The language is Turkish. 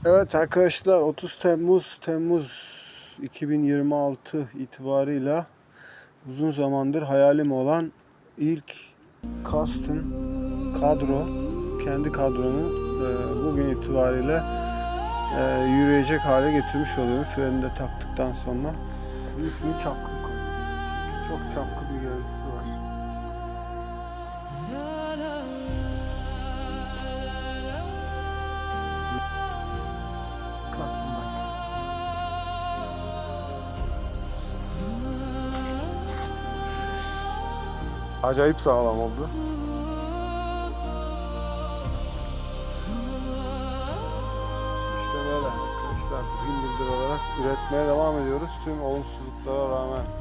Evet arkadaşlar, 30 Temmuz 2026 itibarıyla uzun zamandır hayalim olan ilk custom kadro, kendi kadromu bugün itibariyle yürüyecek hale getirmiş oluyorum. Freni de taktıktan sonra. Bu ismini çapkın koydum. Çünkü çok çapkın bir görüntüsü var. Custom bike. Acayip sağlam oldu. İşte böyle arkadaşlar, Dream Builder olarak üretmeye devam ediyoruz tüm olumsuzluklara rağmen.